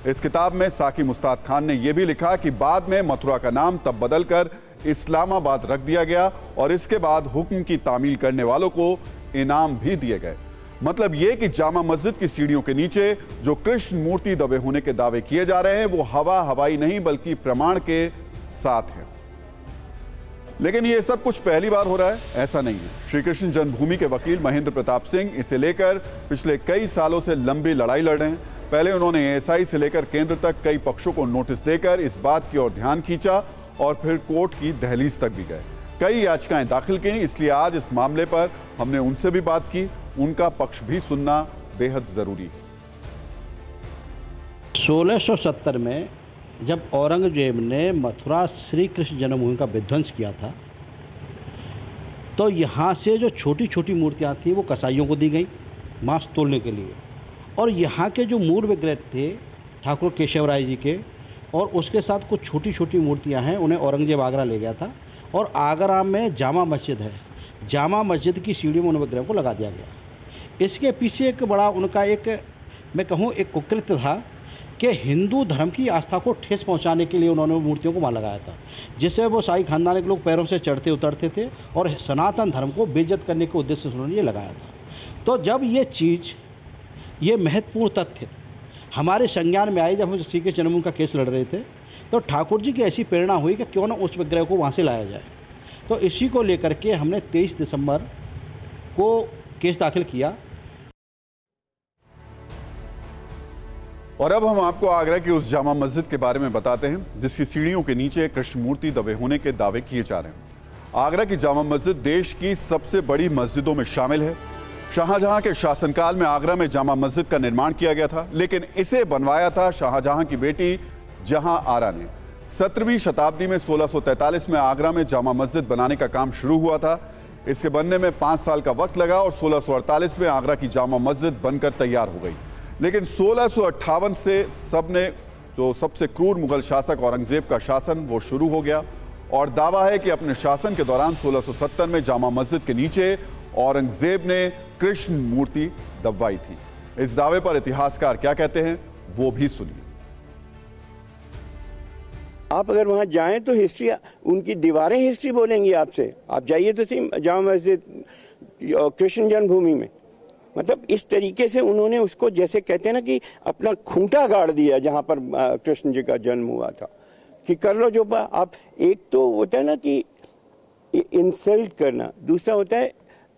इस किताब में साकी मुस्ताद खान ने यह भी लिखा कि बाद में मथुरा का नाम तब बदलकर इस्लामाबाद रख दिया गया और इसके बाद हुक्म की तामील करने वालों को इनाम भी दिए गए। मतलब यह कि जामा मस्जिद की सीढ़ियों के नीचे जो कृष्ण मूर्ति दबे होने के दावे किए जा रहे हैं वो हवाई नहीं बल्कि प्रमाण के साथ है। लेकिन ये सब कुछ पहली बार हो रहा है, ऐसा नहीं है। श्री कृष्ण जन्मभूमि के वकील महेंद्र प्रताप सिंह इसे लेकर पिछले कई सालों से लंबी लड़ाई लड़ रहे हैं। पहले उन्होंने एएसआई से लेकर केंद्र तक कई पक्षों को नोटिस देकर इस बात की ओर ध्यान खींचा और फिर कोर्ट की दहलीज तक भी गए, कई याचिकाएं दाखिल की। इसलिए आज इस मामले पर हमने उनसे भी बात की, उनका पक्ष भी सुनना बेहद जरूरी है। 1670 में जब औरंगजेब ने मथुरा श्री कृष्ण जन्मभूमि का विध्वंस किया था तो यहाँ से जो छोटी छोटी मूर्तियाँ थी वो कसाईयों को दी गई मांस तोड़ने के लिए, और यहाँ के जो मूल विग्रह थे ठाकुर केशव राय जी के और उसके साथ कुछ छोटी छोटी मूर्तियाँ हैं उन्हें औरंगजेब आगरा ले गया था और आगरा में जामा मस्जिद है, जामा मस्जिद की सीढ़ियों में उन विग्रह को लगा दिया गया। इसके पीछे एक बड़ा उनका एक मैं कहूँ एक कुकृत्य था कि हिंदू धर्म की आस्था को ठेस पहुंचाने के लिए उन्होंने मूर्तियों को वहाँ लगाया था, जिससे वो शाही खानदान के लोग पैरों से चढ़ते उतरते थे और सनातन धर्म को बेइज्जत करने के उद्देश्य से उन्होंने ये लगाया था। तो जब ये चीज़ ये महत्वपूर्ण तथ्य हमारे संज्ञान में आई, जब हम श्री कृष्ण जन्मभूमि का केस लड़ रहे थे तो ठाकुर जी की ऐसी प्रेरणा हुई कि क्यों ना उस विग्रह को वहाँ से लाया जाए। तो इसी को लेकर के हमने 23 दिसंबर को केस दाखिल किया। और अब हम आपको आगरा की उस जामा मस्जिद के बारे में बताते हैं जिसकी सीढ़ियों के नीचे कृष्ण मूर्ति दबे होने के दावे किए जा रहे हैं। आगरा की जामा मस्जिद देश की सबसे बड़ी मस्जिदों में शामिल है। शाहजहां के शासनकाल में आगरा में जामा मस्जिद का निर्माण किया गया था, लेकिन इसे बनवाया था शाहजहां की बेटी जहां आरा ने। 17वीं शताब्दी में 1643 में आगरा में जामा मस्जिद बनाने का काम शुरू हुआ था। इसके बनने में 5 साल का वक्त लगा और 1648 में आगरा की जामा मस्जिद बनकर तैयार हो गई। लेकिन 1658 से सबसे क्रूर मुगल शासक औरंगजेब का शासन वो शुरू हो गया और दावा है कि अपने शासन के दौरान 1670 में जामा मस्जिद के नीचे औरंगजेब ने कृष्ण मूर्ति दबवाई थी। इस दावे पर इतिहासकार क्या कहते हैं वो भी सुनिए। आप अगर वहां जाएं तो हिस्ट्री, उनकी दीवारें हिस्ट्री बोलेंगी आपसे। आप जाइए तो सही जामा मस्जिद कृष्ण जन्मभूमि में, मतलब इस तरीके से उन्होंने उसको जैसे कहते हैं ना कि अपना खूंटा गाड़ दिया जहां पर कृष्ण जी का जन्म हुआ था कि कर लो जो आप। एक तो होता है ना कि इंसल्ट करना, दूसरा होता है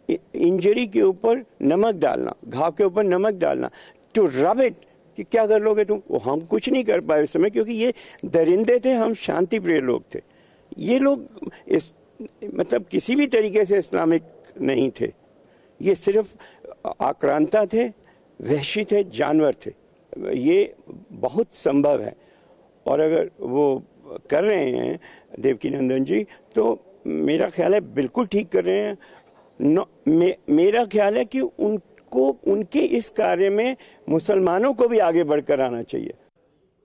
इंजरी के ऊपर नमक डालना, घाव के ऊपर नमक डालना, टू रब इट कि क्या कर लोगे तुम। वो हम कुछ नहीं कर पाए उस समय क्योंकि ये दरिंदे थे, हम शांति प्रिय लोग थे। ये लोग इस मतलब किसी भी तरीके से इस्लामिक नहीं थे, ये सिर्फ आक्रांता थे, वहशी थे, जानवर थे। ये बहुत संभव है और अगर वो कर रहे हैं देवकी नंदन जी तो मेरा ख्याल है बिल्कुल ठीक कर रहे हैं। मेरा ख्याल है कि उनको उनके इस कार्य में मुसलमानों को भी आगे बढ़कर आना चाहिए।